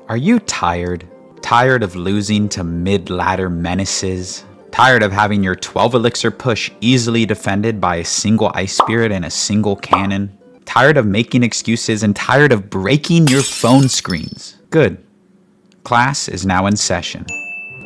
Are you tired? Tired of losing to mid-ladder menaces? Tired of having your 12 elixir push easily defended by a single ice spirit and a single cannon? Tired of making excuses and tired of breaking your phone screens? Good. Class is now in session.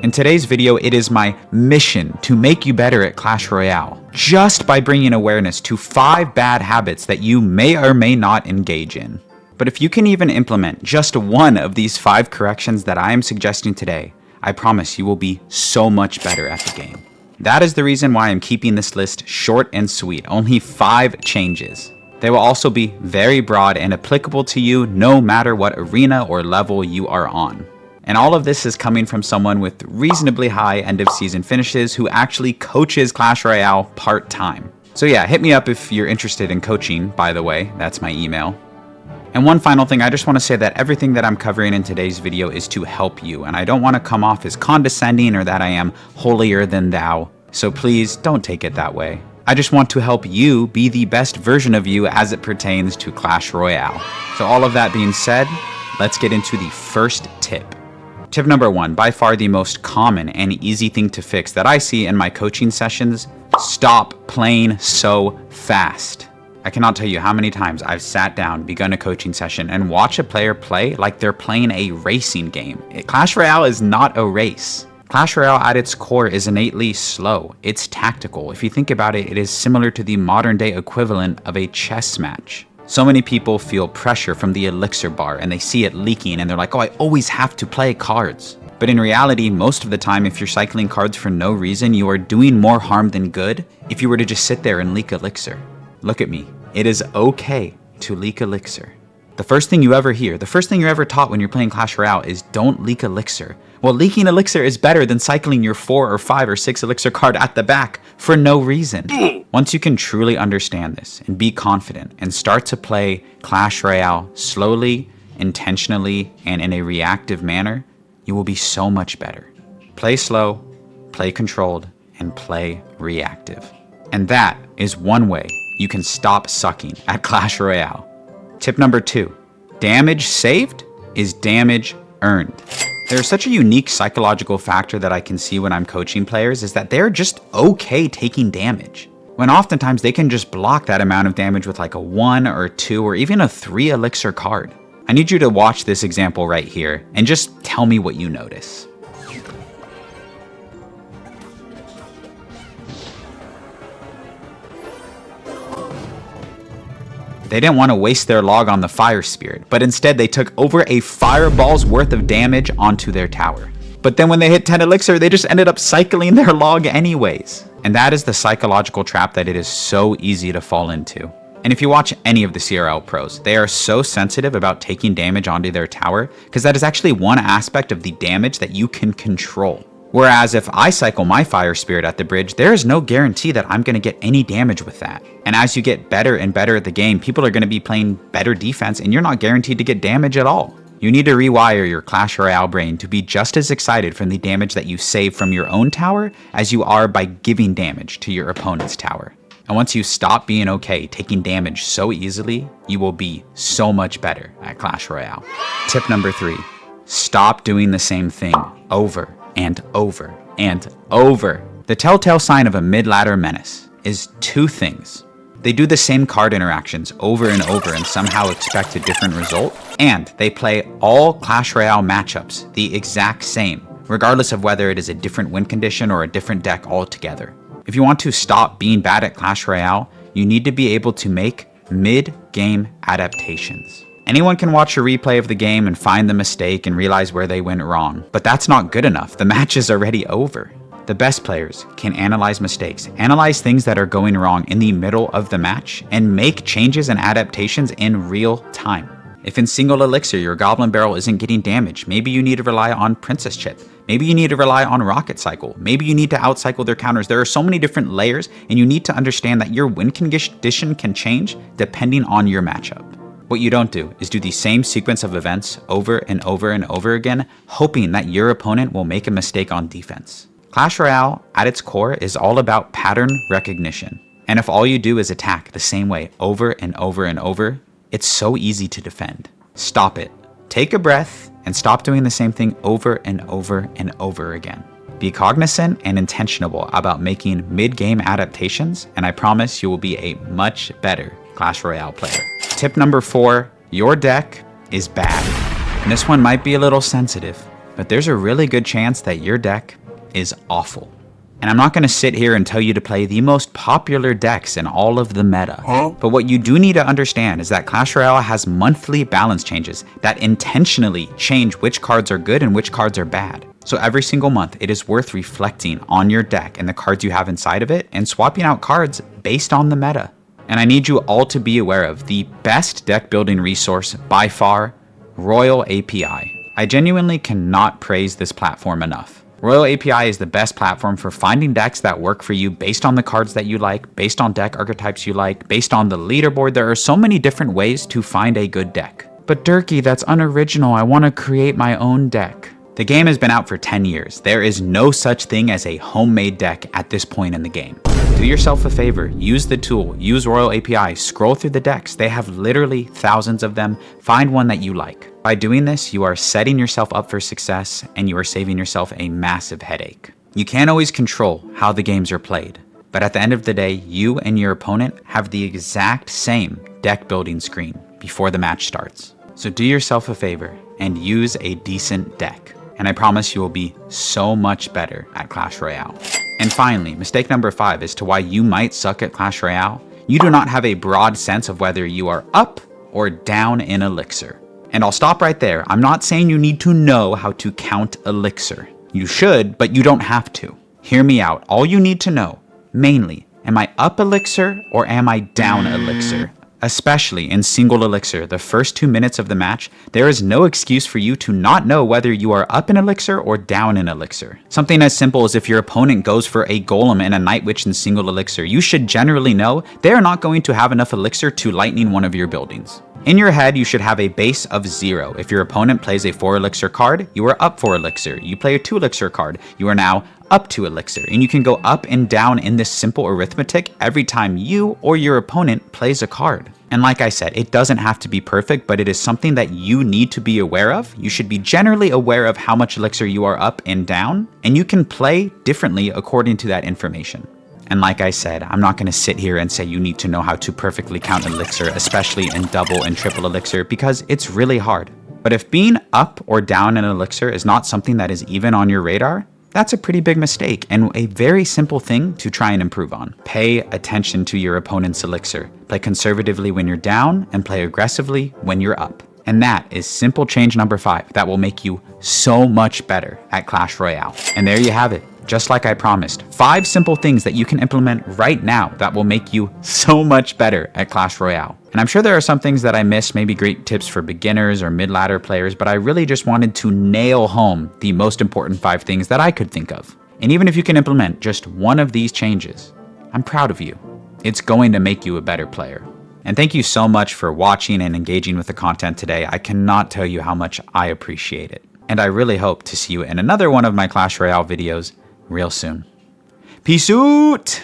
In today's video, it is my mission to make you better at Clash Royale, just by bringing awareness to 5 bad habits that you may or may not engage in. But if you can even implement just one of these 5 corrections that I am suggesting today, I promise you will be so much better at the game. That is the reason why I'm keeping this list short and sweet, only 5 changes. They will also be very broad and applicable to you no matter what arena or level you are on. And all of this is coming from someone with reasonably high end of season finishes who actually coaches Clash Royale part-time. So yeah, hit me up if you're interested in coaching, by the way, that's my email. And one final thing, I just want to say that everything that I'm covering in today's video is to help you, and I don't want to come off as condescending or that I am holier than thou, so please don't take it that way. I just want to help you be the best version of you as it pertains to Clash Royale. So all of that being said, let's get into the first tip. Tip number 1, by far the most common and easy thing to fix that I see in my coaching sessions: stop playing so fast. I cannot tell you how many times I've sat down, begun a coaching session, and watch a player play like they're playing a racing game. Clash Royale is not a race. Clash Royale at its core is innately slow. It's tactical. If you think about it, it is similar to the modern day equivalent of a chess match. So many people feel pressure from the elixir bar and they see it leaking and they're like, oh, I always have to play cards. But in reality, most of the time, if you're cycling cards for no reason, you are doing more harm than good if you were to just sit there and leak elixir. Look at me. It is okay to leak elixir. The first thing you ever hear, the first thing you're ever taught when you're playing Clash Royale is don't leak elixir. Well, leaking elixir is better than cycling your 4 or 5 or 6 elixir card at the back for no reason. Once you can truly understand this and be confident and start to play Clash Royale slowly, intentionally, and in a reactive manner, you will be so much better. Play slow, play controlled, and play reactive. And that is one way you can stop sucking at Clash Royale. Tip number 2, damage saved is damage earned. There's such a unique psychological factor that I can see when I'm coaching players is that they're just okay taking damage, when oftentimes they can just block that amount of damage with like a 1 or 2 or even a 3 elixir card. I need you to watch this example right here and just tell me what you notice. They didn't want to waste their log on the fire spirit, but instead they took over a fireball's worth of damage onto their tower. But then when they hit 10 elixir, they just ended up cycling their log anyways. And that is the psychological trap that it is so easy to fall into. And if you watch any of the CRL pros, they are so sensitive about taking damage onto their tower because that is actually one aspect of the damage that you can control. Whereas if I cycle my fire spirit at the bridge, there is no guarantee that I'm going to get any damage with that. And as you get better and better at the game, people are going to be playing better defense and you're not guaranteed to get damage at all. You need to rewire your Clash Royale brain to be just as excited from the damage that you save from your own tower as you are by giving damage to your opponent's tower. And once you stop being okay taking damage so easily, you will be so much better at Clash Royale. Tip number 3, stop doing the same thing over and over and over. The telltale sign of a mid-ladder menace is 2 things. They do the same card interactions over and over and somehow expect a different result, and they play all Clash Royale matchups the exact same, regardless of whether it is a different win condition or a different deck altogether. If you want to stop being bad at Clash Royale, you need to be able to make mid-game adaptations. Anyone can watch a replay of the game and find the mistake and realize where they went wrong, but that's not good enough. The match is already over. The best players can analyze mistakes, analyze things that are going wrong in the middle of the match, and make changes and adaptations in real time. If in single elixir your goblin barrel isn't getting damage, maybe you need to rely on princess chip. Maybe you need to rely on rocket cycle. Maybe you need to outcycle their counters. There are so many different layers, and you need to understand that your win condition can change depending on your matchup. What you don't do is do the same sequence of events over and over and over again, hoping that your opponent will make a mistake on defense. Clash Royale, at its core, is all about pattern recognition. And if all you do is attack the same way over and over and over, it's so easy to defend. Stop it. take a breath and stop doing the same thing over and over and over again. Be cognizant and intentional about making mid-game adaptations, and I promise you will be a much better Clash Royale player. Tip number 4, your deck is bad. And this one might be a little sensitive, but there's a really good chance that your deck is awful. And I'm not going to sit here and tell you to play the most popular decks in all of the meta. But what you do need to understand is that Clash Royale has monthly balance changes that intentionally change which cards are good and which cards are bad. So every single month, it is worth reflecting on your deck and the cards you have inside of it and swapping out cards based on the meta. And I need you all to be aware of the best deck building resource by far, Royale API. I genuinely cannot praise this platform enough. Royale API is the best platform for finding decks that work for you based on the cards that you like, based on deck archetypes you like, based on the leaderboard. There are so many different ways to find a good deck. But Durkee, that's unoriginal. I want to create my own deck. The game has been out for 10 years. There is no such thing as a homemade deck at this point in the game. Do yourself a favor, use the tool, use Royale API, scroll through the decks. They have literally thousands of them. Find one that you like. By doing this, you are setting yourself up for success and you are saving yourself a massive headache. You can't always control how the games are played, but at the end of the day, you and your opponent have the exact same deck building screen before the match starts. So do yourself a favor and use a decent deck. And I promise you will be so much better at Clash Royale. And finally, mistake number 5 as to why you might suck at Clash Royale. You do not have a broad sense of whether you are up or down in elixir. And I'll stop right there. I'm not saying you need to know how to count elixir. You should, but you don't have to. Hear me out. All you need to know, mainly, am I up elixir or am I down elixir? Especially in single elixir, the first 2 minutes of the match, there is no excuse for you to not know whether you are up in elixir or down in elixir. Something as simple as if your opponent goes for a golem and a night witch in single elixir, you should generally know they are not going to have enough elixir to lightning one of your buildings. In your head, you should have a base of 0. If your opponent plays a 4 elixir card, you are up 4 elixir. You play a 2 elixir card, you are now up 2 elixir. And you can go up and down in this simple arithmetic every time you or your opponent plays a card. And like I said, it doesn't have to be perfect, but it is something that you need to be aware of. You should be generally aware of how much elixir you are up and down, and you can play differently according to that information. And like I said, I'm not going to sit here and say you need to know how to perfectly count elixir, especially in double and triple elixir, because it's really hard. But if being up or down in elixir is not something that is even on your radar, that's a pretty big mistake and a very simple thing to try and improve on. Pay attention to your opponent's elixir. Play conservatively when you're down and play aggressively when you're up. And that is simple change number 5 that will make you so much better at Clash Royale. And there you have it. Just like I promised, 5 simple things that you can implement right now that will make you so much better at Clash Royale. And I'm sure there are some things that I missed, maybe great tips for beginners or mid-ladder players, but I really just wanted to nail home the most important 5 things that I could think of. And even if you can implement just one of these changes, I'm proud of you. It's going to make you a better player. And thank you so much for watching and engaging with the content today. I cannot tell you how much I appreciate it. And I really hope to see you in another one of my Clash Royale videos real soon. Peace out!